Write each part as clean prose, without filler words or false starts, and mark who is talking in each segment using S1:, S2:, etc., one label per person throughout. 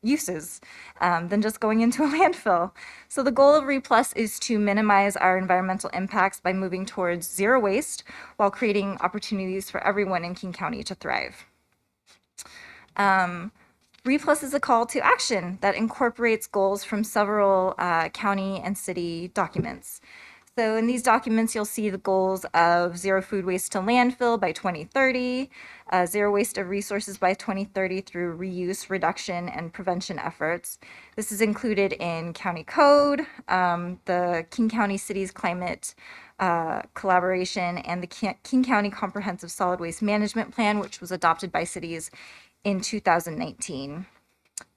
S1: uses than just going into a landfill. So the goal of RePlus is to minimize our environmental impacts by moving towards zero waste while creating opportunities for everyone in King County to thrive. RePlus is a call to action that incorporates goals from several county and city documents. So in these documents, you'll see the goals of zero food waste to landfill by 2030, zero waste of resources by 2030 through reuse, reduction, and prevention efforts. This is included in county code, the King County Cities Climate Collaboration, and the King County Comprehensive Solid Waste Management Plan, which was adopted by cities in 2019.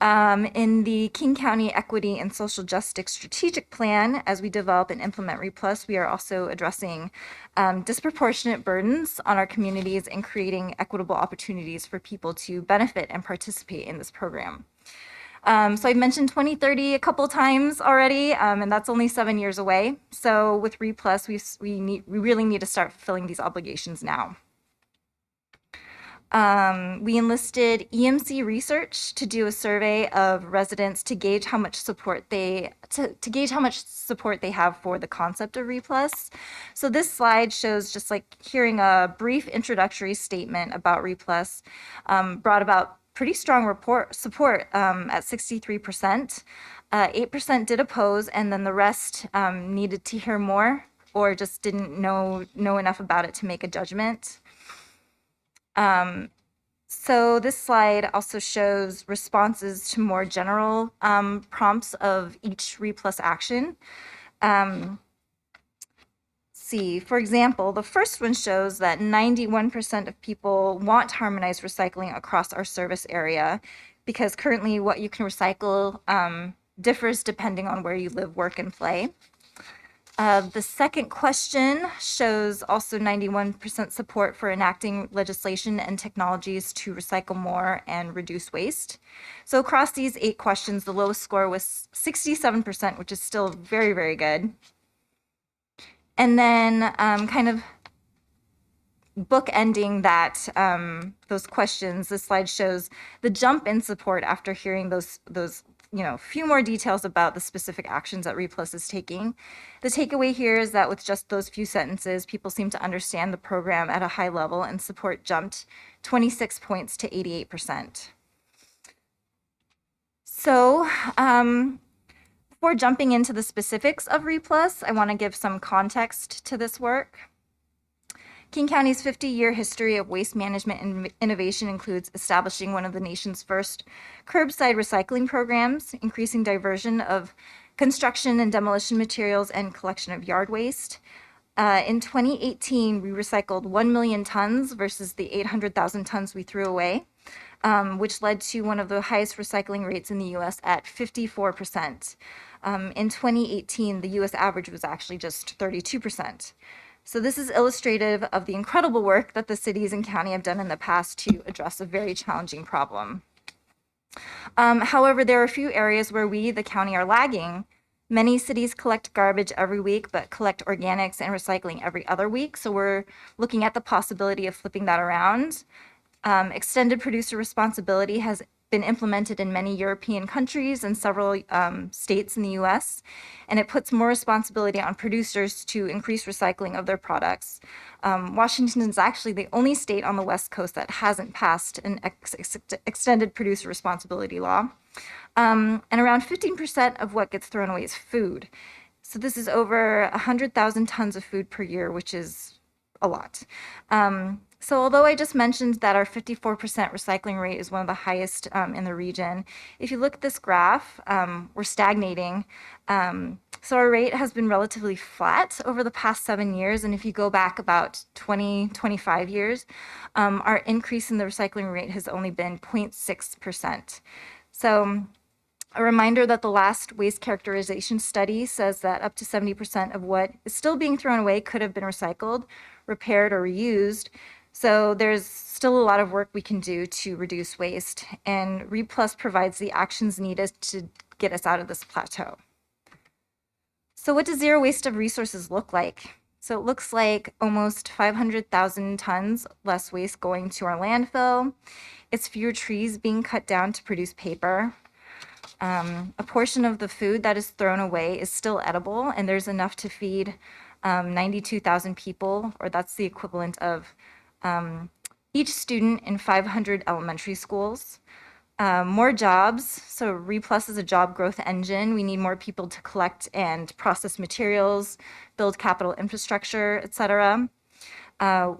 S1: In the King County Equity and Social Justice Strategic Plan, as we develop and implement RePlus, we are also addressing disproportionate burdens on our communities and creating equitable opportunities for people to benefit and participate in this program. So I mentioned 2030 a couple times already, and that's only 7 years away. So with RePlus, we really need to start fulfilling these obligations now. We enlisted EMC Research to do a survey of residents to gauge how much support they have for the concept of RePlus. So this slide shows just like hearing a brief introductory statement about RePlus brought about pretty strong support at 63%. 8% did oppose, and then the rest needed to hear more or just didn't know enough about it to make a judgment. So this slide also shows responses to more general prompts of each RePlus action. See, for example, the first one shows that 91% of people want harmonized recycling across our service area because currently what you can recycle differs depending on where you live, work, and play. The second question shows also 91% support for enacting legislation and technologies to recycle more and reduce waste. So across these 8 questions, the lowest score was 67%, which is still very, very good. And then kind of bookending that those questions, this slide shows the jump in support after hearing those few more details about the specific actions that RePlus is taking. The takeaway here is that with just those few sentences, people seem to understand the program at a high level, and support jumped 26 points to 88%. So before jumping into the specifics of RePlus, I want to give some context to this work. King County's 50-year history of waste management and innovation includes establishing one of the nation's first curbside recycling programs, increasing diversion of construction and demolition materials, and collection of yard waste. In 2018, we recycled 1 million tons versus the 800,000 tons we threw away, which led to one of the highest recycling rates in the U.S. at 54%. In 2018, the U.S. average was actually just 32%. So this is illustrative of the incredible work that the cities and county have done in the past to address a very challenging problem. However, there are a few areas where we, the county, are lagging. Many cities collect garbage every week, but collect organics and recycling every other week. So we're looking at the possibility of flipping that around. Extended producer responsibility has been implemented in many European countries and several states in the US, and it puts more responsibility on producers to increase recycling of their products. Washington is actually the only state on the West Coast that hasn't passed an extended producer responsibility law. And around 15% of what gets thrown away is food. So this is over 100,000 tons of food per year, which is a lot. So although I just mentioned that our 54% recycling rate is one of the highest in the region, if you look at this graph, we're stagnating. So our rate has been relatively flat over the past 7 years. And if you go back about 25 years, our increase in the recycling rate has only been 0.6%. So a reminder that the last waste characterization study says that up to 70% of what is still being thrown away could have been recycled, repaired, or reused. So there's still a lot of work we can do to reduce waste, and RePlus provides the actions needed to get us out of this plateau. So what does zero waste of resources look like? So it looks like almost 500,000 tons less waste going to our landfill. It's fewer trees being cut down to produce paper. A portion of the food that is thrown away is still edible, and there's enough to feed 92,000 people, or that's the equivalent of each student in 500 elementary schools. More jobs. So RePlus is a job growth engine. We need more people to collect and process materials, build capital infrastructure, et cetera.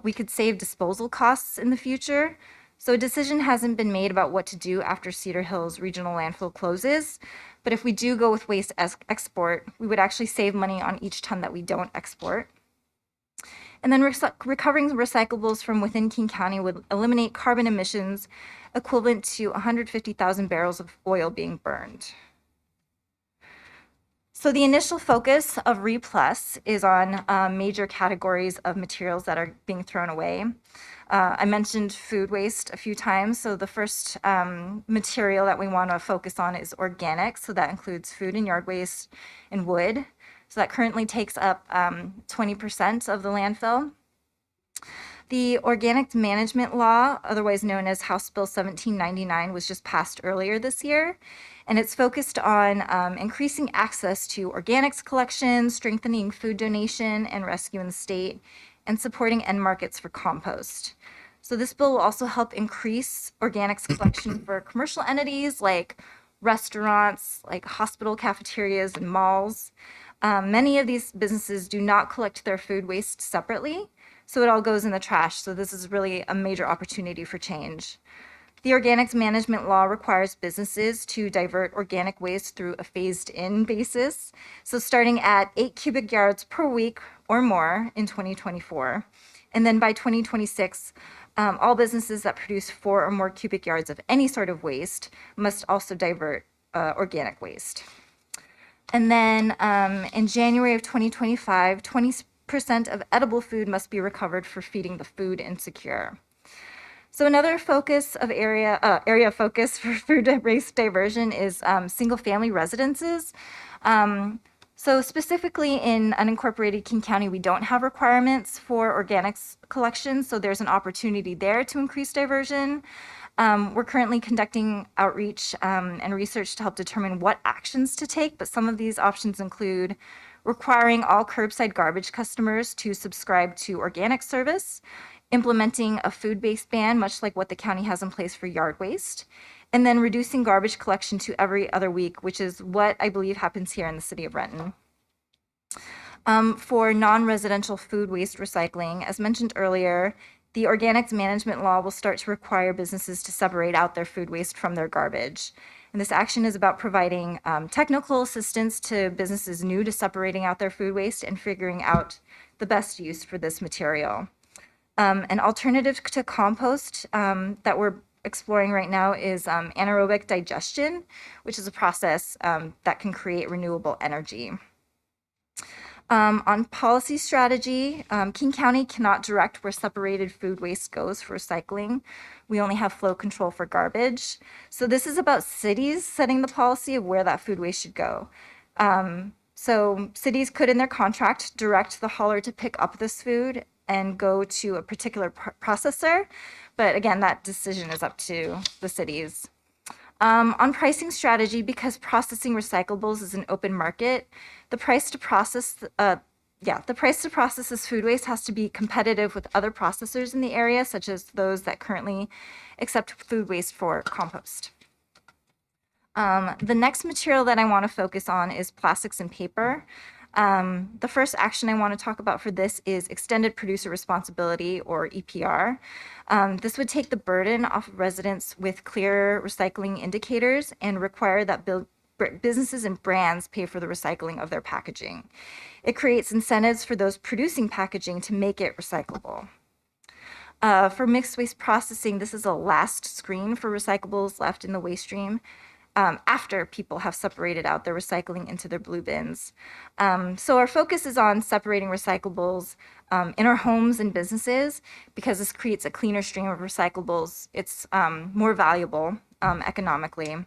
S1: We could save disposal costs in the future. So a decision hasn't been made about what to do after Cedar Hills Regional Landfill closes. But if we do go with waste export, we would actually save money on each ton that we don't export. And then recovering recyclables from within King County would eliminate carbon emissions equivalent to 150,000 barrels of oil being burned. So the initial focus of RePlus is on major categories of materials that are being thrown away. I mentioned food waste a few times. So the first material that we want to focus on is organic. So that includes food and yard waste and wood. So that currently takes up 20% of the landfill. The Organic Management Law, otherwise known as House Bill 1799, was just passed earlier this year. And it's focused on increasing access to organics collection, strengthening food donation and rescue in the state, and supporting end markets for compost. So this bill will also help increase organics collection for commercial entities like restaurants, like hospital cafeterias and malls. Many of these businesses do not collect their food waste separately, so it all goes in the trash. So this is really a major opportunity for change. The Organics Management Law requires businesses to divert organic waste through a phased-in basis, so starting at 8 cubic yards per week or more in 2024. And then by 2026, all businesses that produce 4 or more cubic yards of any sort of waste must also divert organic waste. And then in January of 2025, 20% of edible food must be recovered for feeding the food insecure. So another focus of area of focus for food waste diversion is single-family residences. So specifically in unincorporated King County, we don't have requirements for organics collection, so there's an opportunity there to increase diversion. We're currently conducting outreach and research to help determine what actions to take, but some of these options include requiring all curbside garbage customers to subscribe to organic service, implementing a food-based ban, much like what the county has in place for yard waste, and then reducing garbage collection to every other week, which is what I believe happens here in the city of Renton. For non-residential food waste recycling, as mentioned earlier, the Organics Management Law will start to require businesses to separate out their food waste from their garbage. And this action is about providing technical assistance to businesses new to separating out their food waste and figuring out the best use for this material. An alternative to compost that we're exploring right now is anaerobic digestion, which is a process that can create renewable energy. On policy strategy, King County cannot direct where separated food waste goes for recycling. We only have flow control for garbage. So this is about cities setting the policy of where that food waste should go. So cities could, in their contract, direct the hauler to pick up this food and go to a particular processor. But again, that decision is up to the cities. On pricing strategy, because processing recyclables is an open market, the price to process this food waste has to be competitive with other processors in the area, such as those that currently accept food waste for compost. The next material that I want to focus on is plastics and paper. The first action I want to talk about for this is extended producer responsibility, or EPR. This would take the burden off of residents with clear recycling indicators and require that businesses and brands pay for the recycling of their packaging. It creates incentives for those producing packaging to make it recyclable. For mixed waste processing, this is a last screen for recyclables left in the waste stream after people have separated out their recycling into their blue bins. So our focus is on separating recyclables in our homes and businesses because this creates a cleaner stream of recyclables. It's more valuable economically.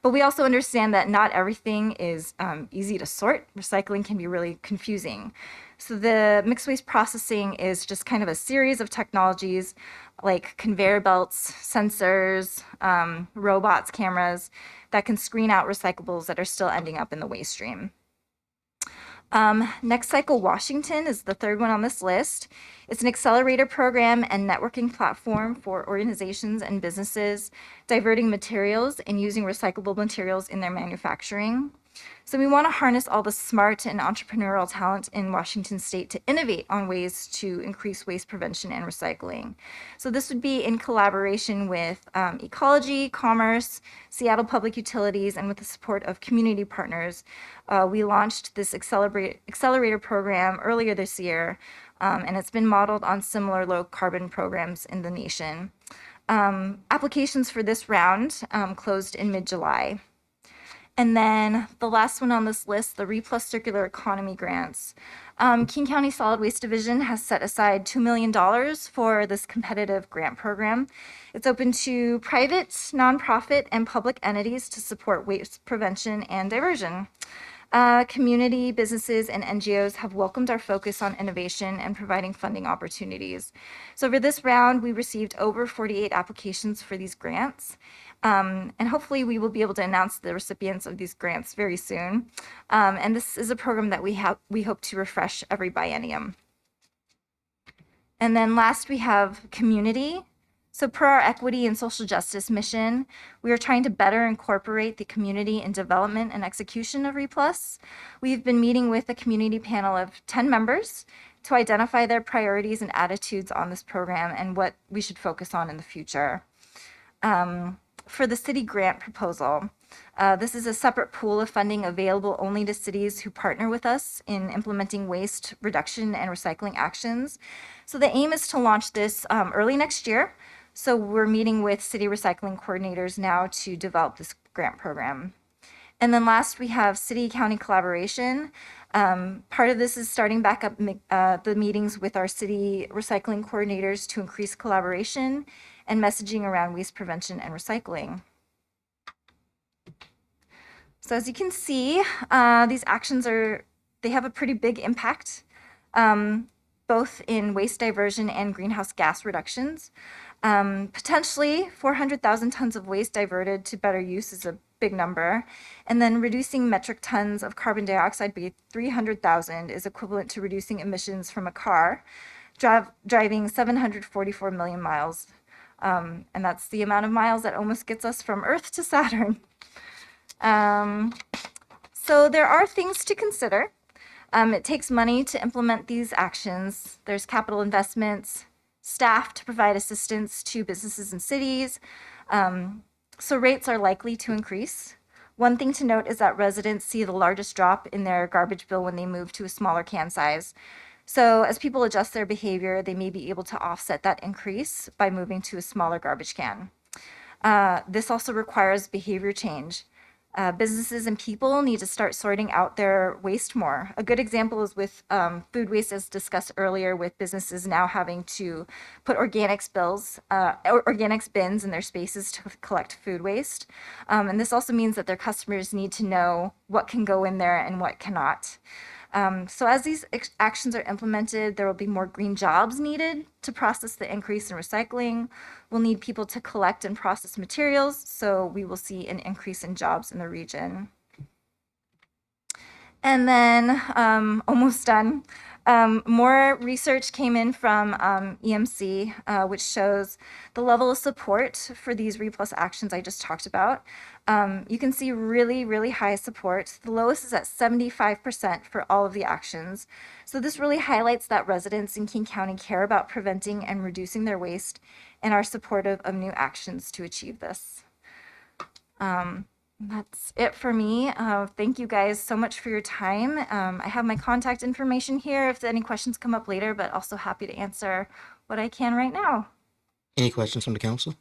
S1: But we also understand that not everything is easy to sort. Recycling can be really confusing. So the mixed waste processing is just kind of a series of technologies like conveyor belts, sensors, robots, cameras that can screen out recyclables that are still ending up in the waste stream. Next Cycle Washington is the third one on this list. It's an accelerator program and networking platform for organizations and businesses diverting materials and using recyclable materials in their manufacturing. So we want to harness all the smart and entrepreneurial talent in Washington State to innovate on ways to increase waste prevention and recycling. So this would be in collaboration with ecology, commerce, Seattle Public Utilities, and with the support of community partners. We launched this accelerator program earlier this year, and it's been modeled on similar low carbon programs in the nation. Applications for this round closed in mid-July. And then the last one on this list, the RePlus Circular Economy Grants. King County Solid Waste Division has set aside $2 million for this competitive grant program. It's open to private, nonprofit, and public entities to support waste prevention and diversion. Community, businesses, and NGOs have welcomed our focus on innovation and providing funding opportunities. So for this round, we received over 48 applications for these grants. And hopefully we will be able to announce the recipients of these grants very soon. And this is a program that we hope to refresh every biennium. And then last we have community. So per our equity and social justice mission, we are trying to better incorporate the community in development and execution of RePlus. We've been meeting with a community panel of 10 members to identify their priorities and attitudes on this program and what we should focus on in the future. For the city grant proposal, this is a separate pool of funding available only to cities who partner with us in implementing waste reduction and recycling actions. So the aim is to launch this early next year. So we're meeting with city recycling coordinators now to develop this grant program. And then last, we have city-county collaboration. Part of this is starting back up the meetings with our city recycling coordinators to increase collaboration and messaging around waste prevention and recycling. So as you can see, these actions they have a pretty big impact, both in waste diversion and greenhouse gas reductions. Potentially 400,000 tons of waste diverted to better use is a big number. And then reducing metric tons of carbon dioxide by 300,000 is equivalent to reducing emissions from a car driving 744 million miles. And that's the amount of miles that almost gets us from Earth to Saturn. So there are things to consider. It takes money to implement these actions. There's capital investments, staff to provide assistance to businesses and cities. So rates are likely to increase. One thing to note is that residents see the largest drop in their garbage bill when they move to a smaller can size. So as people adjust their behavior, they may be able to offset that increase by moving to a smaller garbage can. This also requires behavior change. Businesses and people need to start sorting out their waste more. A good example is with food waste, as discussed earlier, with businesses now having to put organics bins in their spaces to collect food waste. And this also means that their customers need to know what can go in there and what cannot. So as these actions are implemented, there will be more green jobs needed to process the increase in recycling. We'll need people to collect and process materials, so we will see an increase in jobs in the region. And then, almost done, more research came in from EMC, which shows the level of support for these RePlus actions I just talked about. You can see really, really high support. The lowest is at 75% for all of the actions. So this really highlights that residents in King County care about preventing and reducing their waste and are supportive of new actions to achieve this. That's it for me. Thank you guys so much for your time. I have my contact information here if any questions come up later, but also happy to answer what I can right now.
S2: Any questions from the council?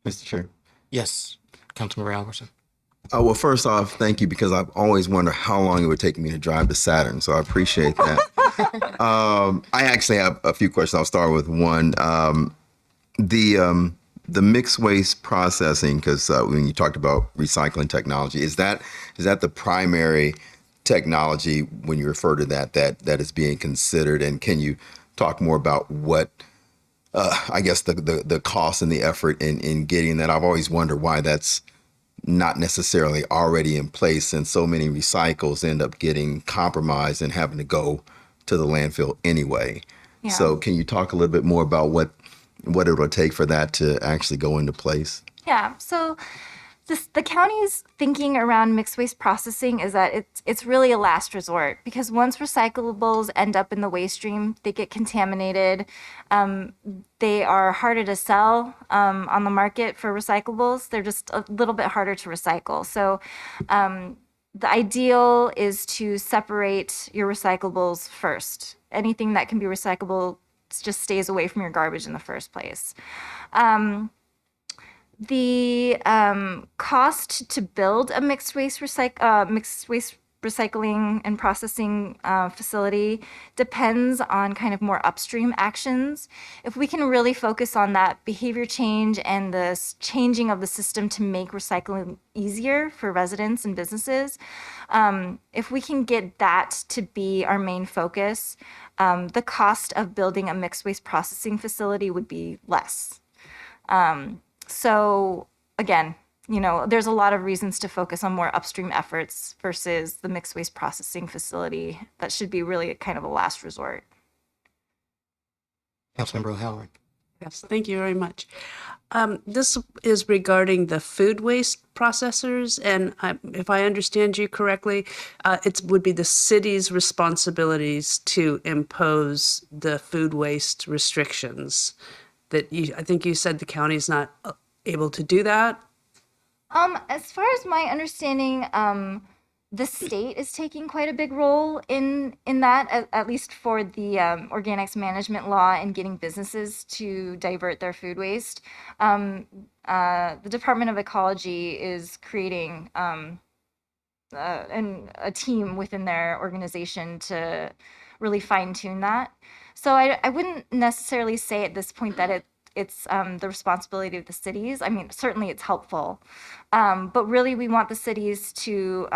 S3: Mr. Chair.
S2: Yes, Councilmember Alverson.
S3: Well, first off, thank you, because I've always wondered how long it would take me to drive to Saturn, so I appreciate that. I actually have a few questions. I'll start with one. The mixed waste processing, because when you talked about recycling technology, is that the primary technology when you refer to that is being considered, and can you talk more about what I guess the cost and the effort in getting that? I've always wondered why that's not necessarily already in place, and so many recycles end up getting compromised and having to go to the landfill anyway.
S1: Yeah.
S3: So can you talk a little bit more about what it will take for that to actually go into place?
S1: Yeah. So the county's thinking around mixed waste processing is that it's really a last resort, because once recyclables end up in the waste stream, they get contaminated. They are harder to sell on the market for recyclables. They're just a little bit harder to recycle. So the ideal is to separate your recyclables first. Anything that can be recyclable just stays away from your garbage in the first place. The cost to build a mixed waste recycling and processing facility depends on kind of more upstream actions. If we can really focus on that behavior change and the changing of the system to make recycling easier for residents and businesses, if we can get that to be our main focus, the cost of building a mixed waste processing facility would be less. So again, there's a lot of reasons to focus on more upstream efforts versus the mixed waste processing facility. That should be really kind of a last resort.
S2: Councilmember O'Halloran.
S4: Yes, thank you very much. This is regarding the food waste processors, and if I understand you correctly, it would be the city's responsibilities to impose the food waste restrictions. I think you said the county is not able to do that.
S1: As far as my understanding, the state is taking quite a big role in that, at least for the organics management law and getting businesses to divert their food waste. The Department of Ecology is creating a team within their organization to really fine tune that. So I wouldn't necessarily say at this point that it's the responsibility of the cities. I mean, certainly it's helpful, but really we want the cities to,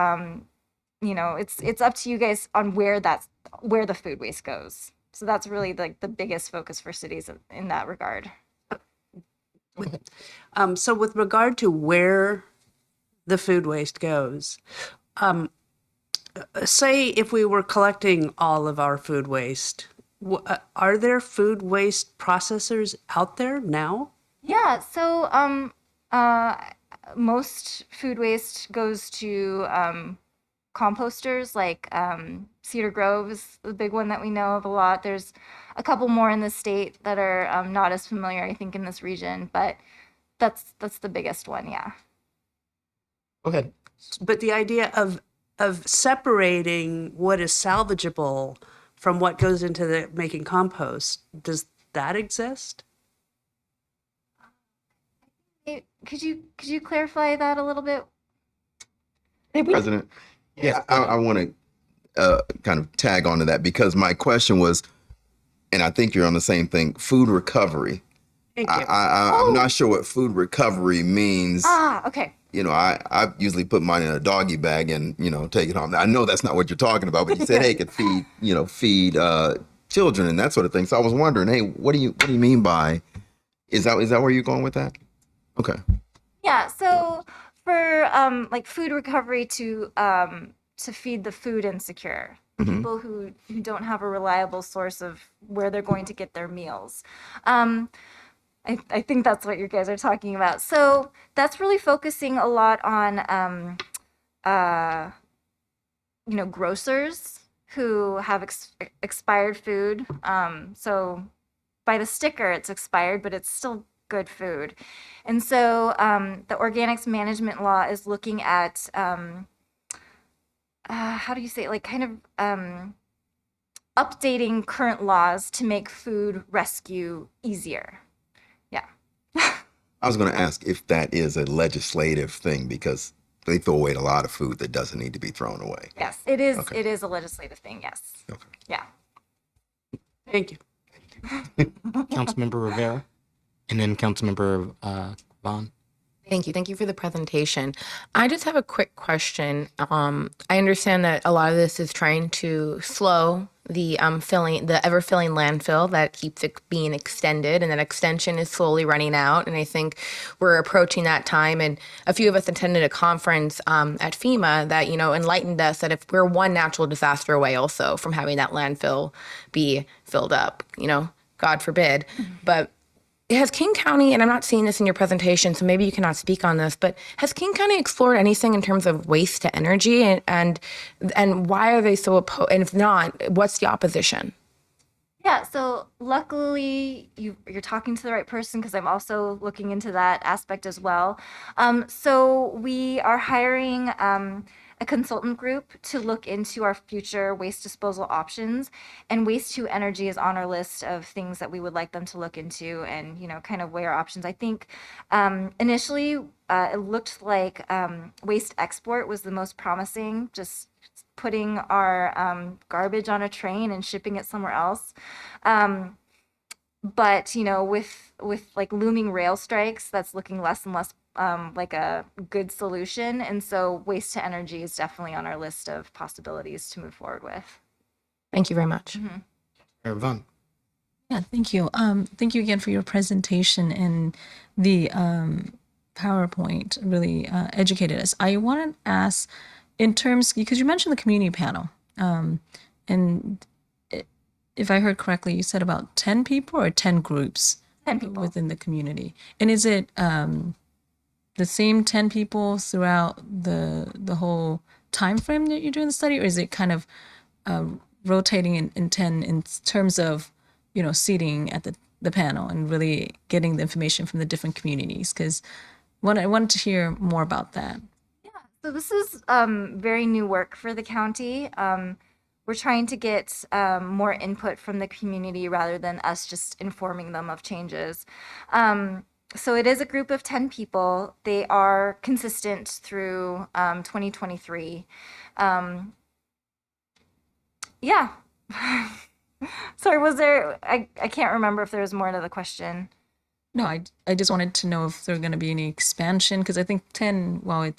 S1: it's up to you guys on where the food waste goes. So that's really like the biggest focus for cities in that regard.
S4: So with regard to where the food waste goes, say if we were collecting all of our food waste, are there food waste processors out there now?
S1: Yeah, so most food waste goes to composters, like Cedar Grove is the big one that we know of a lot. There's a couple more in the state that are not as familiar, I think, in this region, but that's the biggest one, yeah.
S2: Go ahead.
S4: But the idea of separating what is salvageable from what goes into the making compost, does that exist?
S1: Could you clarify that a little bit?
S3: President,
S2: Yes.
S3: I want to kind of tag onto that, because my question was, and I think you're on the same thing, food recovery.
S4: Thank you.
S3: I'm not sure what food recovery means.
S1: Okay.
S3: I usually put mine in a doggy bag and, take it home. I know that's not what you're talking about, but you said, hey, it could feed children and that sort of thing. So I was wondering, hey, what do you mean by, is that where you're going with that? Okay.
S1: Yeah, so for like food recovery to feed the food insecure, people who don't have a reliable source of where they're going to get their meals. I think that's what you guys are talking about. So that's really focusing a lot on, grocers who have expired food. So by the sticker, it's expired, but it's still good food. And so the organics management law is looking at, how do you say it, like kind of updating current laws to make food rescue easier. Yeah.
S3: I was going to ask if that is a legislative thing, because they throw away a lot of food that doesn't need to be thrown away.
S1: Yes, it is.
S3: Okay.
S1: It is a legislative thing. Yes.
S3: Okay.
S1: Yeah.
S4: Thank you.
S2: Councilmember Rivera, and then Councilmember Vaughn.
S5: Thank you. Thank you for the presentation. I just have a quick question. I understand that a lot of this is trying to slow the the ever filling landfill that keeps being extended, and that extension is slowly running out. And I think we're approaching that time. And a few of us attended a conference at FEMA that enlightened us that if we're one natural disaster away, also from having that landfill be filled up, God forbid, but has King County, and I'm not seeing this in your presentation, so maybe you cannot speak on this, but has King County explored anything in terms of waste to energy, and why are they so opposed? And if not, what's the opposition?
S1: Yeah, so luckily you're talking to the right person because I'm also looking into that aspect as well. So we are hiring a consultant group to look into our future waste disposal options, and waste to energy is on our list of things that we would like them to look into and kind of weigh our options. I think initially it looked like waste export was the most promising, just putting our garbage on a train and shipping it somewhere else. Um, but with like looming rail strikes, that's looking less and less like a good solution. And so waste to energy is definitely on our list of possibilities to move forward with.
S5: Thank you very much.
S2: Vaughn.
S6: Yeah, thank you. Thank you again for your presentation, and the PowerPoint really educated us. I want to ask, in terms, because you mentioned the community panel, and if I heard correctly, you said about 10 people or 10 groups
S1: 10 people.
S6: within the community. And is it the same 10 people throughout the whole time frame that you're doing the study, or is it kind of rotating in 10 in terms of seating at the panel and really getting the information from the different communities? Because I wanted to hear more about that.
S1: So this is very new work for the county. We're trying to get more input from the community rather than us just informing them of changes. So it is a group of 10 people. They are consistent through 2023. Yeah. Sorry, I can't remember if there was more to the question.
S6: No, I just wanted to know if there's going to be any expansion, because I think 10, well,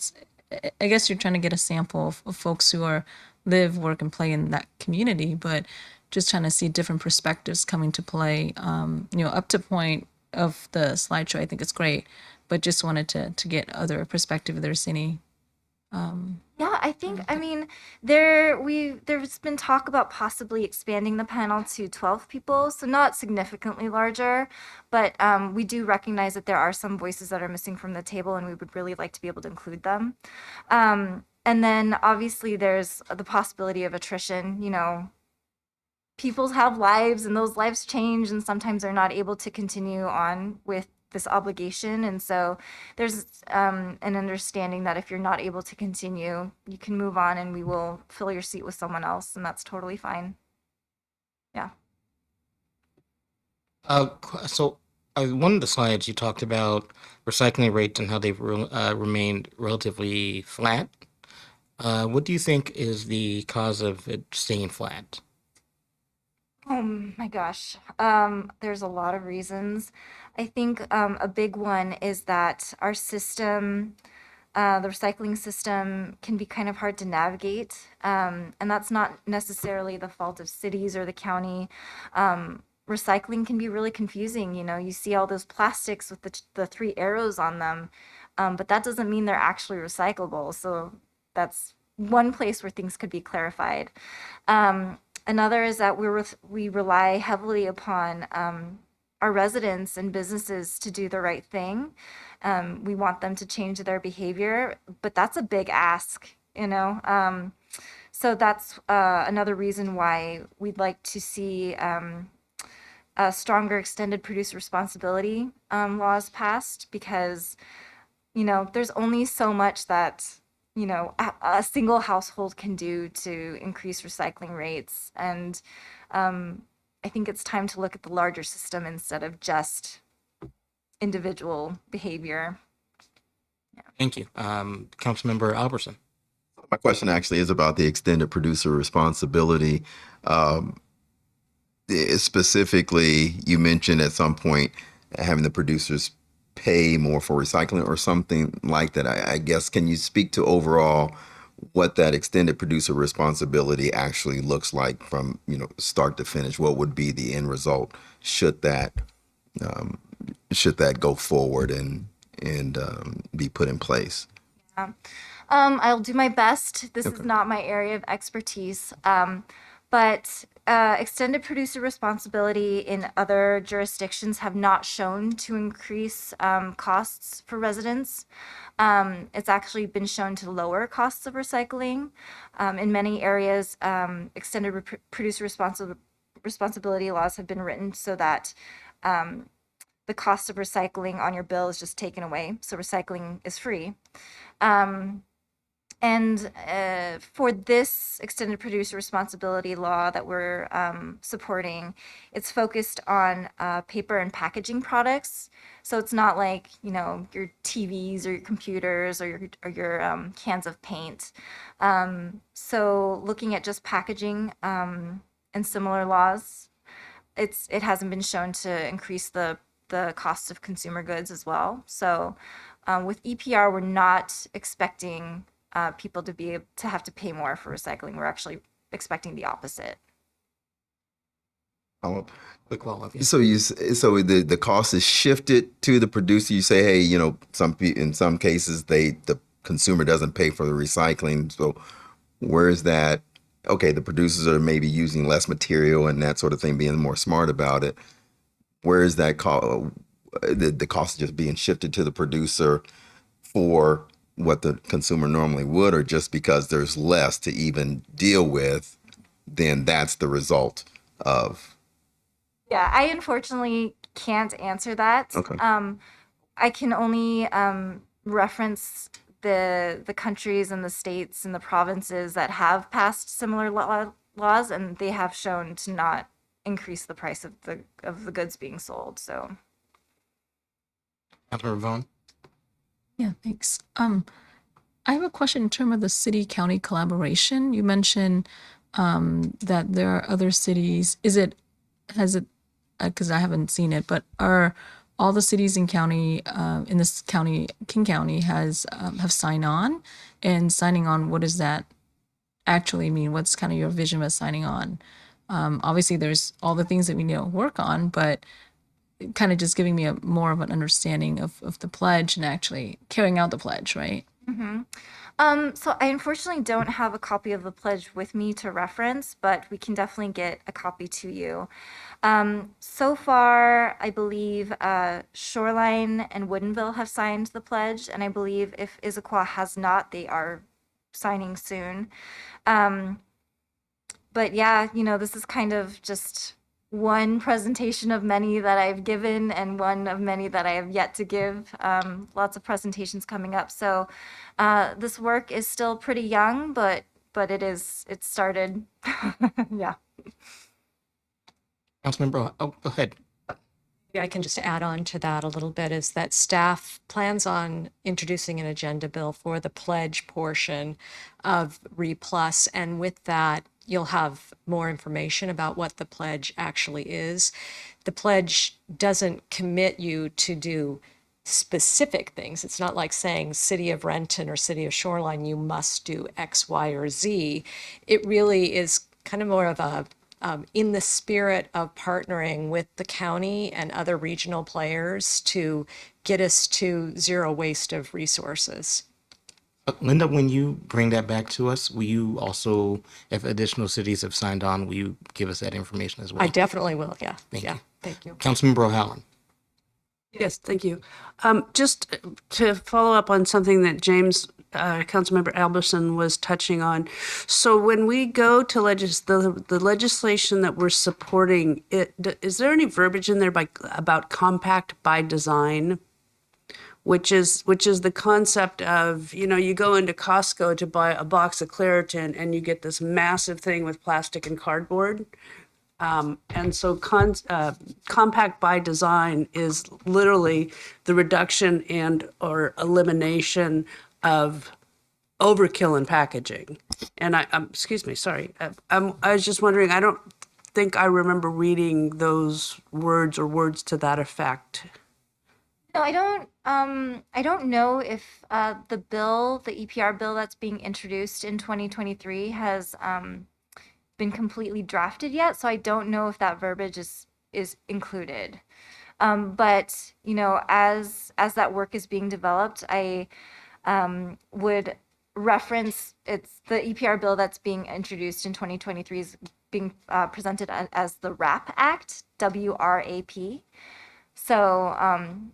S6: I guess you're trying to get a sample of folks who live, work, and play in that community, but just trying to see different perspectives coming to play. Up to point of the slideshow, I think it's great, but just wanted to get other perspective if there's any.
S1: Yeah, I think, I mean, there's been talk about possibly expanding the panel to 12 people, so not significantly larger, but we do recognize that there are some voices that are missing from the table, and we would really like to be able to include them. And then obviously there's the possibility of attrition. People have lives, and those lives change, and sometimes they're not able to continue on with this obligation. And so there's an understanding that if you're not able to continue, you can move on and we will fill your seat with someone else, and that's totally fine. Yeah.
S2: So one of the slides you talked about recycling rates and how they've remained relatively flat. What do you think is the cause of it staying flat?
S1: Oh my gosh. There's a lot of reasons. I think a big one is that our system, the recycling system, can be kind of hard to navigate. And that's not necessarily the fault of cities or the county. Recycling can be really confusing. You see all those plastics with the three arrows on them, but that doesn't mean they're actually recyclable. So that's one place where things could be clarified. Another is that we rely heavily upon our residents and businesses to do the right thing. We want them to change their behavior, but that's a big ask, So that's another reason why we'd like to see a stronger extended producer responsibility laws passed, because, there's only so much that a single household can do to increase recycling rates. And I think it's time to look at the larger system instead of just individual behavior.
S2: Thank you. Councilmember Albertson.
S3: My question actually is about the extended producer responsibility. Specifically, you mentioned at some point having the producers pay more for recycling or something like that. I guess, can you speak to overall what that extended producer responsibility actually looks like from, start to finish? What would be the end result should that go forward and be put in place?
S1: I'll do my best. This is not my area of expertise, but extended producer responsibility in other jurisdictions have not shown to increase costs for residents. It's actually been shown to lower costs of recycling. In many areas, extended producer responsibility laws have been written so that the cost of recycling on your bill is just taken away, so recycling is free. And for this extended producer responsibility law that we're supporting, it's focused on paper and packaging products. So it's not like, your TVs or your computers or your cans of paint. So looking at just packaging and similar laws, it hasn't been shown to increase the cost of consumer goods as well. So with EPR, we're not expecting people to have to pay more for recycling. We're actually expecting the opposite.
S3: Follow-up.
S2: Quick follow-up. Yeah.
S3: So the cost is shifted to the producer. You say, hey, in some cases the consumer doesn't pay for the recycling. So where is that? Okay, the producers are maybe using less material and that sort of thing, being more smart about it. Where is that the cost just being shifted to the producer for what the consumer normally would, or just because there's less to even deal with, then that's the result of?
S1: Yeah, I unfortunately can't answer that.
S3: Okay.
S1: I can only reference the countries and the states and the provinces that have passed similar laws, and they have shown to not increase the price of the goods being sold. So,
S2: Councilmember Vaughn.
S6: Yeah, thanks. I have a question in terms of the city-county collaboration. You mentioned that there are other cities. Because I haven't seen it, but are all the cities in this county, King County, have signed on? And signing on, what does that actually mean? What's kind of your vision of signing on? Obviously, there's all the things that we need to work on, but kind of just giving me more of an understanding of the pledge and actually carrying out the pledge, right?
S1: So I unfortunately don't have a copy of the pledge with me to reference, but we can definitely get a copy to you. So far, I believe Shoreline and Woodinville have signed the pledge, and I believe if Issaquah has not, they are signing soon. But yeah, this is kind of just one presentation of many that I've given and one of many that I have yet to give. Lots of presentations coming up. So this work is still pretty young, but it started. Yeah.
S2: Councilmember, go ahead.
S7: Maybe I can just add on to that a little bit, is that staff plans on introducing an agenda bill for the pledge portion of RePlus. And with that, you'll have more information about what the pledge actually is. The pledge doesn't commit you to do specific things. It's not like saying City of Renton or City of Shoreline, you must do X, Y, or Z. It really is kind of more of a in the spirit of partnering with the county and other regional players to get us to zero waste of resources.
S2: Linda, when you bring that back to us, will you also, if additional cities have signed on, will you give us that information as well?
S7: I definitely will, yeah.
S2: Thank you.
S7: Thank you.
S2: Councilmember O'Halloran.
S4: Yes, thank you. Just to follow up on something that Councilmember Alberson was touching on. So when we go to the legislation that we're supporting, is there any verbiage in there about compact by design? Which is the concept of, you go into Costco to buy a box of Claritin and you get this massive thing with plastic and cardboard. And so compact by design is literally the reduction and or elimination of overkill in packaging. And excuse me, sorry. I was just wondering, I don't think I remember reading those words or words to that effect.
S1: No, I don't. I don't know if the bill, the EPR bill that's being introduced in 2023, has been completely drafted yet. So I don't know if that verbiage is included. But you know, as that work is being developed, I would reference it's the EPR bill that's being introduced in 2023 is being presented as the WRAP Act, WRAP. So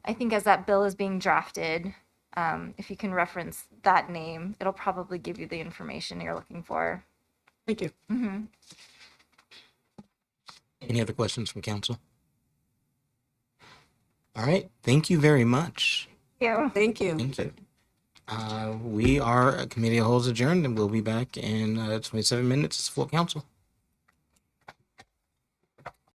S1: I think as that bill is being drafted, if you can reference that name, it'll probably give you the information you're looking for.
S4: Thank you.
S2: Any other questions from council? All right. Thank you very much.
S1: Yeah.
S4: Thank you.
S2: Thank you. We are a committee of wholes adjourned, and we'll be back in 27 minutes as full council.